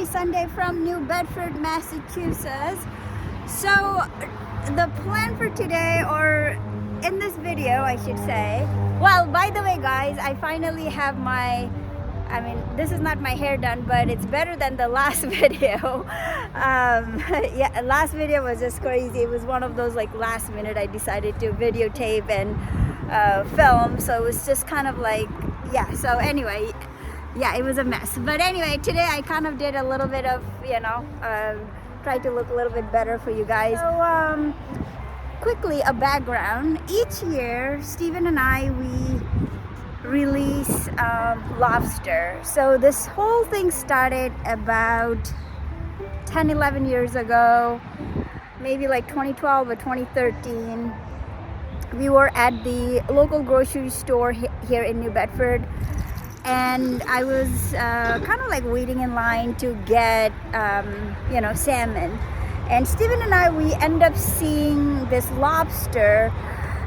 happy Sunday from New Bedford, Massachusetts. So the plan for today, or in this video I should say, well, by the way guys, I finally have my, this is not my hair done, but it's better than the last video. Yeah, last video was just crazy. It was one of those like last minute I decided to videotape and film, so it was just kind of like, yeah, so anyway, yeah, it was a mess. But anyway, today I kind of did a little bit of, tried to look a little bit better for you guys. So quickly, a background. Each year, Steven and I, we release Lobster. So this whole thing started about 10-11 years ago, maybe like 2012 or 2013. We were at the local grocery store here in New Bedford, and I was kind of like waiting in line to get salmon, and Steven and I, we end up seeing this lobster.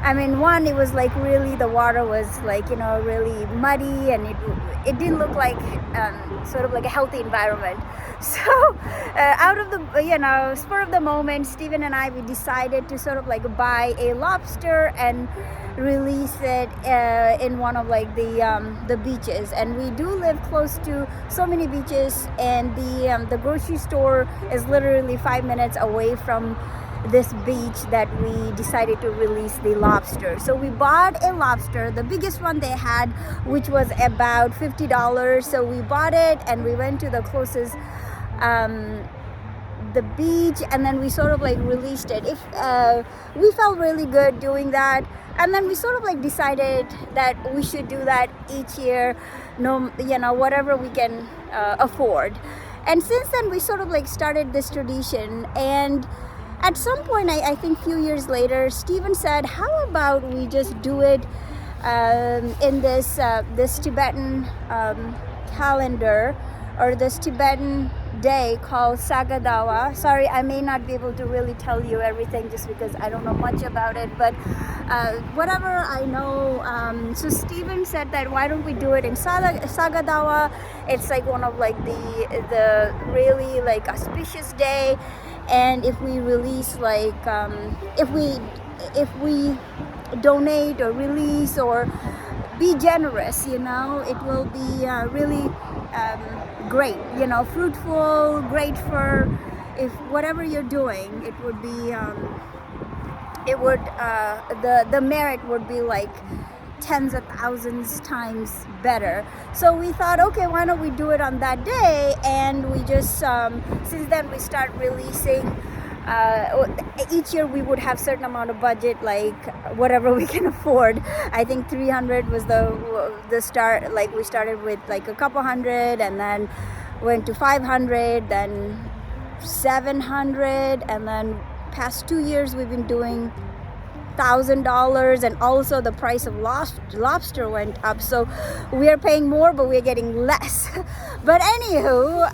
One, it was like really, the water was like, really muddy, and it didn't look like sort of like a healthy environment. So out of the, spur of the moment, Steven and I, we decided to sort of like buy a lobster and release it in one of like the beaches. And we do live close to so many beaches, and the grocery store is literally 5 minutes away from this beach that we decided to release the lobster. So we bought a lobster, the biggest one they had, which was about $50. So we bought it and we went to the closest the beach, and then we sort of like released it. We felt really good doing that, and then we sort of like decided that we should do that each year, whatever we can afford. And since then we sort of like started this tradition, and at some point, I think a few years later, Steven said, how about we just do it in this Tibetan calendar, or this Tibetan day called Sagadawa. Sorry, I may not be able to really tell you everything just because I don't know much about it, but whatever I know. So Steven said that why don't we do it in Sagadawa? It's like one of like the really like auspicious day. And if we release like if we donate or release or be generous, it will be really great, fruitful, great for, if whatever you're doing, it would be the merit would be like tens of thousands times better. So we thought, okay, why don't we do it on that day? And we just since then we start releasing each year. We would have certain amount of budget, like whatever we can afford. I think 300 was the start. Like we started with like a couple hundred, and then went to 500, then 700, and then past 2 years we've been doing $1,000, and also the price of lobster went up, so we are paying more but we're getting less. But anywho,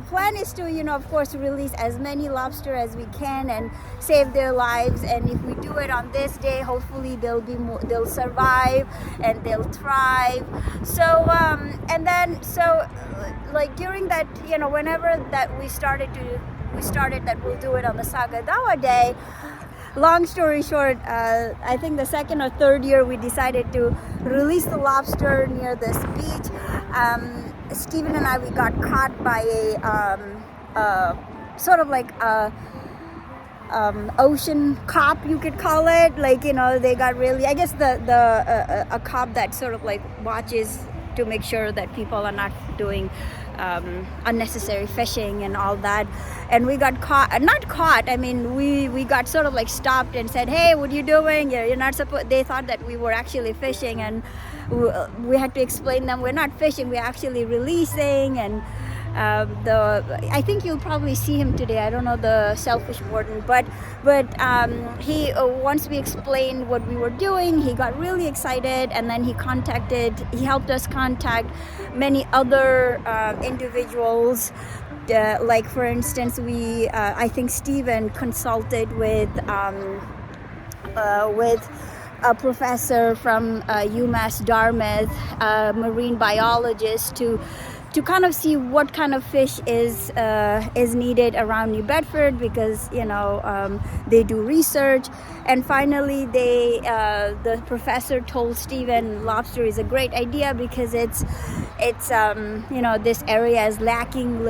plan is to of course release as many lobster as we can and save their lives. And if we do it on this day, hopefully they'll survive and they'll thrive. So like during that, whenever that we started that we'll do it on the Sagadawa day. Long story short, I think the second or third year we decided to release the lobster near this beach. Steven and I, we got caught by a sort of like a ocean cop, you could call it. Like, they got really, I guess a cop that sort of like watches to make sure that people are not doing unnecessary fishing and all that. And we got not caught, we got sort of like stopped and said, hey, what are you doing? You're not supposed. They thought that we were actually fishing, and we had to explain them we're not fishing, we're actually releasing. And I think you'll probably see him today. I don't know the shellfish warden, but he once we explained what we were doing, he got really excited, and then he helped us contact many other individuals. Like for instance, I think Steven consulted with a professor from UMass Dartmouth, a marine biologist, to kind of see what kind of fish is needed around New Bedford, because they do research. And finally the professor told Stephen lobster is a great idea because it's this area is lacking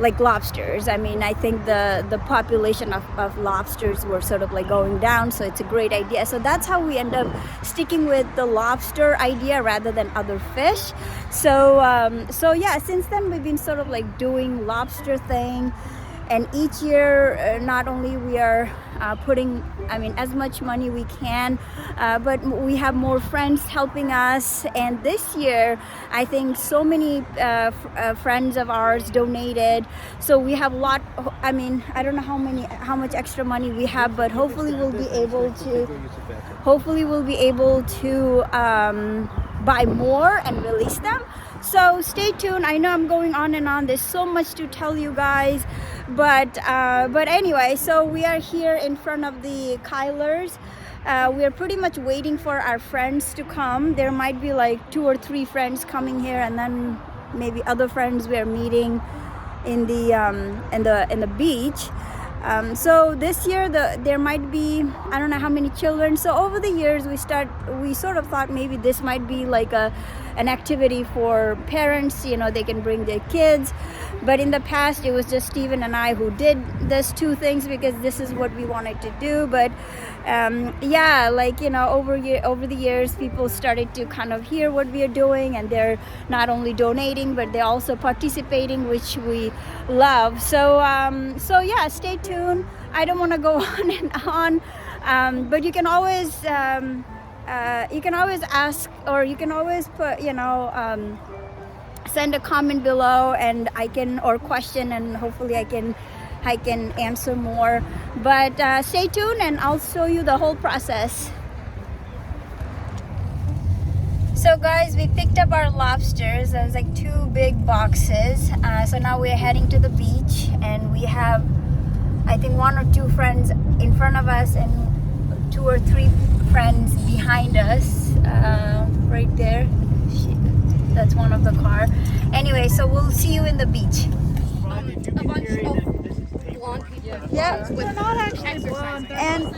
like lobsters. I mean, I think the population of lobsters were sort of like going down, so it's a great idea. So that's how we end up sticking with the lobster idea rather than other fish. So yeah, since then we've been sort of like doing lobster thing. And each year, not only we are putting, as much money we can, but we have more friends helping us. And this year, I think so many friends of ours donated. So we have a lot. I don't know how much extra money we have, but hopefully we'll be able to buy more and release them. So stay tuned. I know I'm going on and on. There's so much to tell you guys, but anyway, so we are here in front of the Kylers. We are pretty much waiting for our friends to come. There might be like 2 or 3 friends coming here, and then maybe other friends we are meeting in the beach. So this year there might be, I don't know how many children. So over the years we sort of thought maybe this might be like an activity for parents, they can bring their kids. But in the past it was just Steven and I who did these 2 things because this is what we wanted to do. But over the years people started to kind of hear what we are doing, and they're not only donating but they're also participating, which we love. So yeah, stay tuned. I don't want to go on and on, but you can always ask, or you can always put send a comment below, and or question, and hopefully I can answer more. But stay tuned and I'll show you the whole process. So guys, we picked up our lobsters. There's like 2 big boxes. So now we're heading to the beach, and we have, I think, 1 or 2 friends in front of us and 2 or 3 friends behind us. Right there. That's one of the car. Anyway, so we'll see you in the beach. A bunch of blonde people. Yeah, they're not actually blonde. And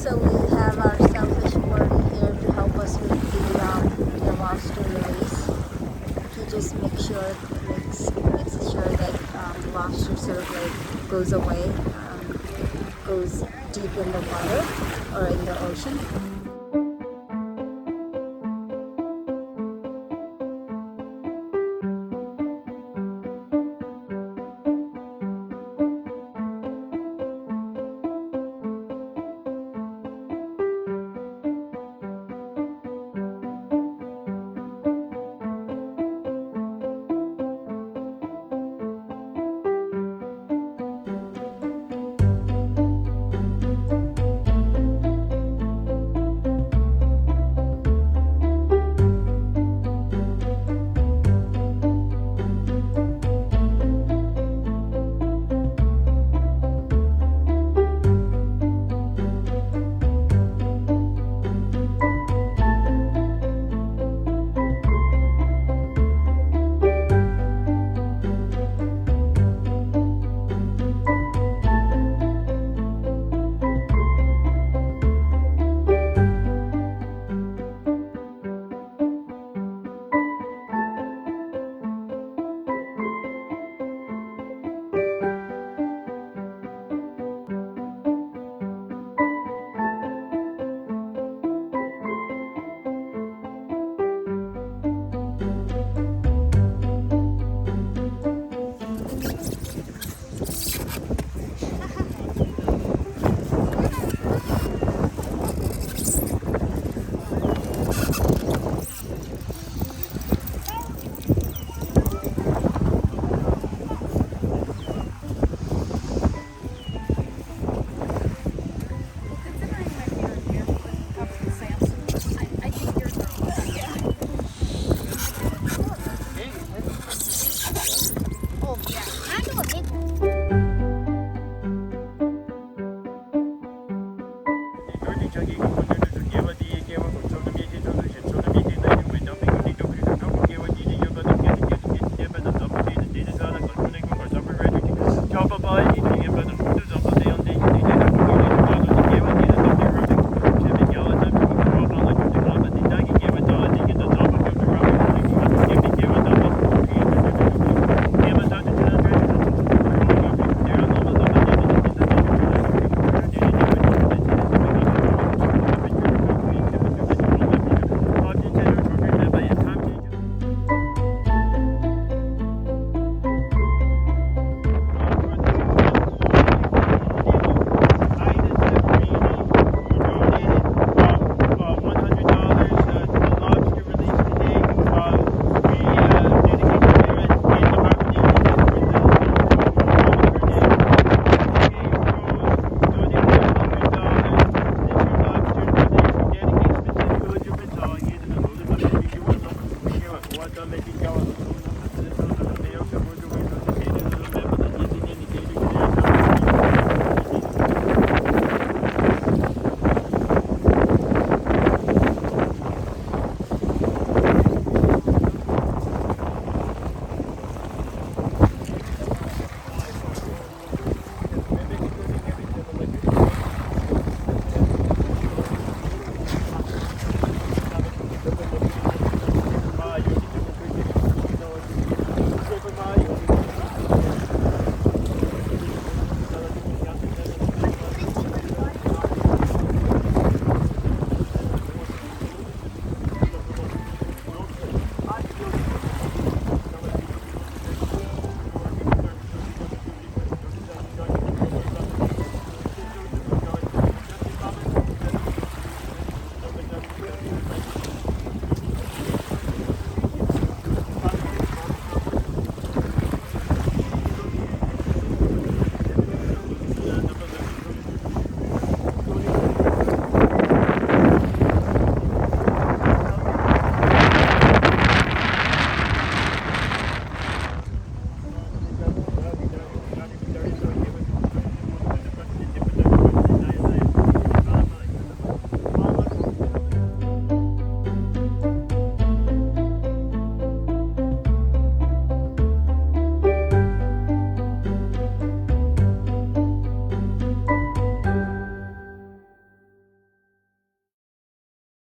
So we have our selfish party here to help us with the lobster release. He just makes sure that the lobster sort of like goes away, goes deep in the water or in the ocean.